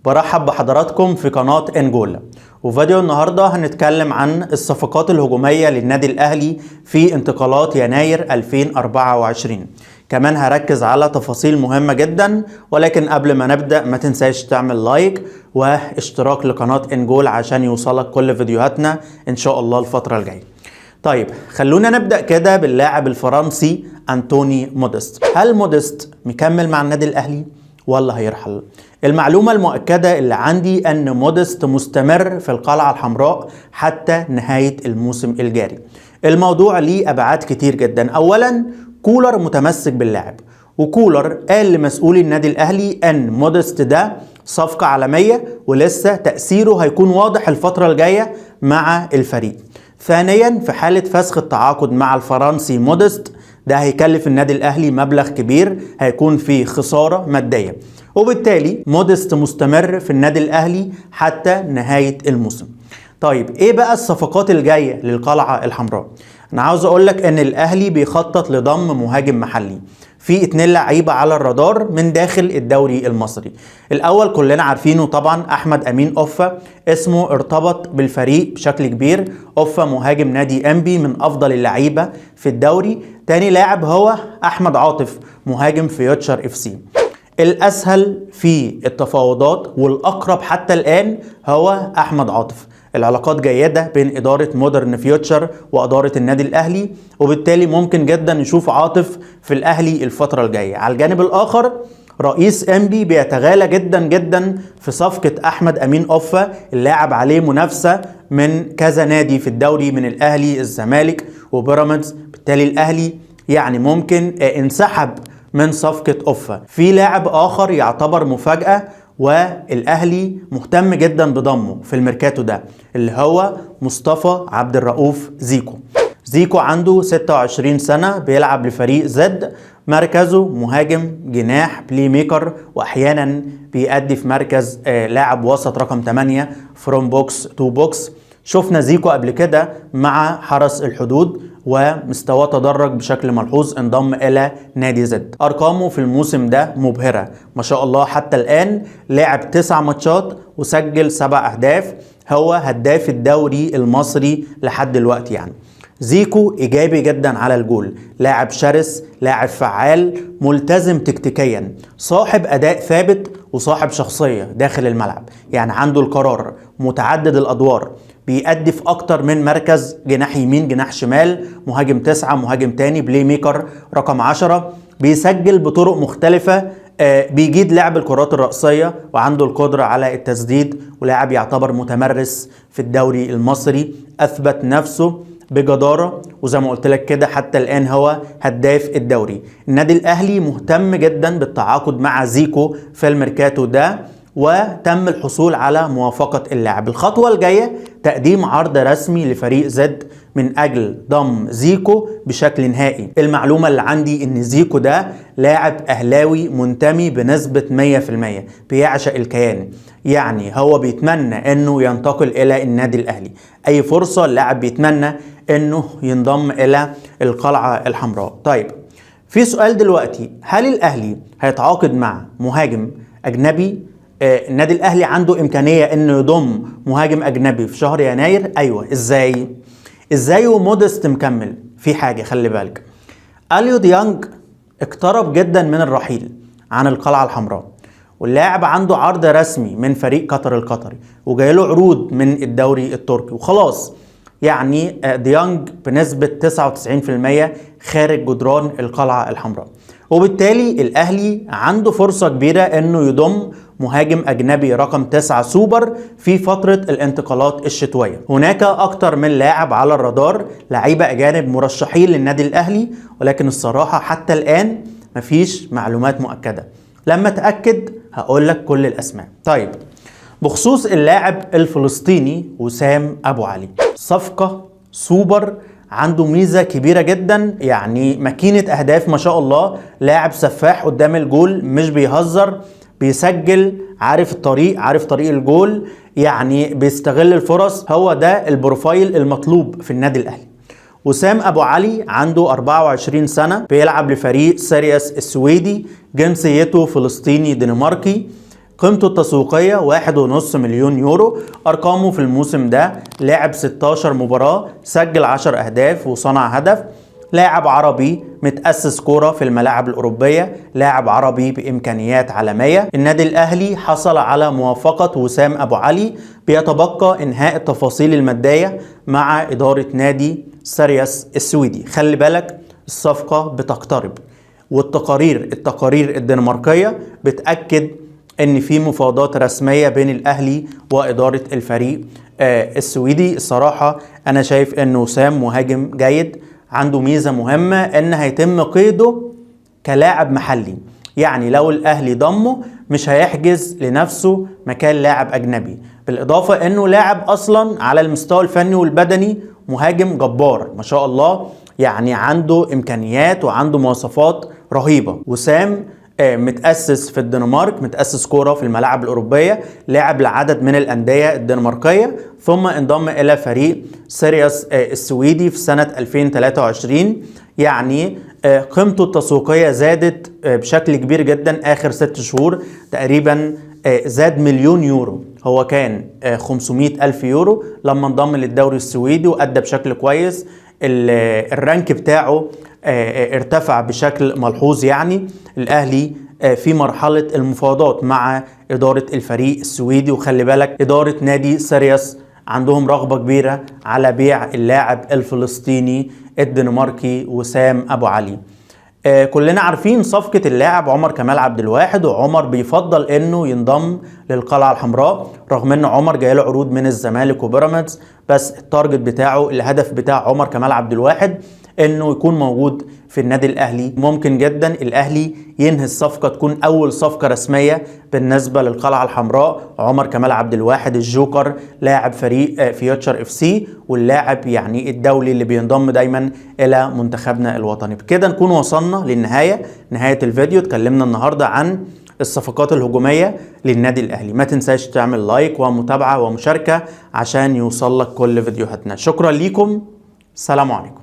برحب بحضراتكم في قناة انجولا. وفيديو النهاردة هنتكلم عن الصفقات الهجومية للنادي الأهلي في انتقالات يناير 2024. كمان هركز على تفاصيل مهمة جدا، ولكن قبل ما نبدأ ما تنساش تعمل لايك واشتراك لقناة انجول عشان يوصلك كل فيديوهاتنا ان شاء الله الفترة الجاية. طيب خلونا نبدأ كده باللاعب الفرنسي أنتوني موديست. هل موديست مكمل مع النادي الأهلي ولا هيرحل؟ المعلومة المؤكدة اللي عندي أن موديست مستمر في القلعة الحمراء حتى نهاية الموسم الجاري. الموضوع ليه أبعاد كتير جدا. أولا كولر متمسك باللاعب، وكولر قال لمسؤولي النادي الأهلي أن موديست ده صفقة عالمية ولسه تأثيره هيكون واضح الفترة الجاية مع الفريق. ثانيا في حالة فسخ التعاقد مع الفرنسي موديست ده هيكلف النادي الأهلي مبلغ كبير، هيكون فيه خسارة مادية، وبالتالي موديست مستمر في النادي الأهلي حتى نهاية الموسم. طيب ايه بقى الصفقات الجاية للقلعة الحمراء؟ انا عاوز اقولك ان الاهلي بيخطط لضم مهاجم محلي. في 2 لعيبة على الرادار من داخل الدوري المصري. الاول كلنا عارفينه طبعا احمد امين اوفا، اسمه ارتبط بالفريق بشكل كبير. اوفا مهاجم نادي انبي من افضل اللعيبة في الدوري. تاني لاعب هو احمد عاطف مهاجم فيوتشر اف سي. الاسهل في التفاوضات والاقرب حتى الان هو احمد عاطف. العلاقات جيدة بين إدارة مودرن فيوتشر وإدارة النادي الأهلي، وبالتالي ممكن جدا نشوف عاطف في الأهلي الفترة الجاية. على الجانب الآخر رئيس انبي بيتغالى جدا في صفقة أحمد أمين أوفا. اللاعب عليه منافسة من كذا نادي في الدوري، من الأهلي الزمالك وبيراميدز، بالتالي الأهلي يعني ممكن انسحب من صفقة أوفا. في لاعب آخر يعتبر مفاجأة والاهلي مهتم جدا بضمه في الميركاتو ده، اللي هو مصطفى عبد الرؤوف زيكو. زيكو عنده 26 سنة، بيلعب لفريق زد، مركزه مهاجم جناح بلاي ميكر، واحيانا بيأدي في مركز لاعب وسط رقم 8 فروم بوكس تو بوكس. شفنا زيكو قبل كده مع حرس الحدود ومستواه تدرج بشكل ملحوظ، انضم الى نادي زد. ارقامه في الموسم ده مبهرة ما شاء الله. حتى الان لعب 9 ماتشات وسجل 7 اهداف، هو هداف الدوري المصري لحد دلوقتي. يعني زيكو ايجابي جدا على الجول، لاعب شرس، لاعب فعال، ملتزم تكتيكيا، صاحب اداء ثابت وصاحب شخصية داخل الملعب. يعني عنده القرار، متعدد الادوار، بيأدي في اكتر من مركز، جناح يمين، جناح شمال، مهاجم 9، مهاجم تاني، بلاي ميكر رقم 10. بيسجل بطرق مختلفة، بيجيد لعب الكرات الرأسية وعنده القدرة على التسديد، ولاعب يعتبر متمرس في الدوري المصري، اثبت نفسه بجدارة، وزي ما قلت لك كده حتى الآن هو هداف الدوري. النادي الأهلي مهتم جدا بالتعاقد مع زيكو في الميركاتو ده، وتم الحصول على موافقة اللاعب. الخطوة الجاية تقديم عرض رسمي لفريق زد من أجل ضم زيكو بشكل نهائي. المعلومة اللي عندي إن زيكو ده لاعب أهلاوي منتمي بنسبة 100%، بيعشق الكيان. يعني هو بيتمنى إنه ينتقل إلى النادي الأهلي. أي فرصة اللاعب بيتمنى إنه ينضم إلى القلعة الحمراء. طيب في سؤال دلوقتي، هل الأهلي هيتعاقد مع مهاجم أجنبي؟ النادي الاهلي عنده امكانيه انه يضم مهاجم اجنبي في شهر يناير. ايوه، ازاي وموديست مكمل؟ في حاجه خلي بالك، اليو ديانج اقترب جدا من الرحيل عن القلعه الحمراء، واللاعب عنده عرض رسمي من فريق قطر القطري، وجاي له عروض من الدوري التركي، وخلاص يعني ديانج بنسبه 99% خارج جدران القلعه الحمراء. وبالتالي الاهلي عنده فرصة كبيرة انه يضم مهاجم اجنبي رقم 9 سوبر في فترة الانتقالات الشتوية. هناك اكتر من لاعب على الرادار، لعيبة اجانب مرشحين للنادي الاهلي، ولكن الصراحة حتى الان مفيش معلومات مؤكدة. لما اتأكد هقول لك كل الاسماء. طيب بخصوص اللاعب الفلسطيني وسام ابو علي، صفقة سوبر، عنده ميزة كبيرة جدا، يعني ماكينة اهداف ما شاء الله، لاعب سفاح قدام الجول، مش بيهزر، بيسجل، عارف طريق الجول، يعني بيستغل الفرص. هو ده البروفايل المطلوب في النادي الاهلي. وسام ابو علي عنده 24 سنة، بيلعب لفريق سيرياس السويدي، جنسيته فلسطيني دنماركي، قيمته التسويقية 1.5 مليون يورو. أرقامه في الموسم ده لعب 16 مباراة، سجل 10 أهداف وصنع هدف. لاعب عربي متأسس كورة في الملاعب الأوروبية، لاعب عربي بإمكانيات عالمية. النادي الأهلي حصل على موافقة وسام أبو علي، بيتبقى إنهاء التفاصيل المادية مع إدارة نادي سيرياس السويدي. خلي بالك الصفقة بتقترب، والتقارير الدنماركية بتأكد ان في مفاوضات رسمية بين الاهلي وادارة الفريق السويدي. الصراحة انا شايف ان وسام مهاجم جيد، عنده ميزة مهمة ان هيتم قيده كلاعب محلي، يعني لو الاهلي ضمه مش هيحجز لنفسه مكان لاعب اجنبي. بالاضافة انه لاعب اصلا على المستوى الفني والبدني مهاجم جبار ما شاء الله، يعني عنده امكانيات وعنده مواصفات رهيبة. وسام متأسس في الدنمارك، متأسس كورة في الملاعب الأوروبية، لعب لعدد من الأندية الدنماركية، ثم انضم إلى فريق سيرياس السويدي في سنة 2023. يعني قيمته التسويقية زادت بشكل كبير جدا آخر 6 شهور، تقريبا زاد مليون يورو. هو كان 500 ألف يورو لما انضم للدوري السويدي وأدى بشكل كويس. الرانك بتاعه ارتفع بشكل ملحوظ. يعني الأهلي في مرحلة المفاوضات مع إدارة الفريق السويدي، وخلي بالك إدارة نادي سيرياس عندهم رغبة كبيرة على بيع اللاعب الفلسطيني الدنماركي وسام أبو علي. كلنا عارفين صفقة اللاعب عمر كمال عبد الواحد، وعمر بيفضل انه ينضم للقلعة الحمراء رغم ان عمر جايله عروض من الزمالك وبيراميدز، بس التارجت بتاعه الهدف بتاع عمر كمال عبد الواحد انه يكون موجود في النادي الاهلي. ممكن جدا الاهلي ينهي الصفقة، تكون اول صفقة رسمية بالنسبة للقلعة الحمراء. عمر كمال عبد الواحد الجوكر، لاعب فريق فيوتشر اف سي، واللاعب يعني الدولي اللي بينضم دايما الى منتخبنا الوطني. بكده نكون وصلنا نهاية الفيديو. اتكلمنا النهاردة عن الصفقات الهجومية للنادي الاهلي. ما تنساش تعمل لايك ومتابعة ومشاركة عشان يوصل لك كل فيديوهاتنا. شكرا ليكم، السلام عليكم.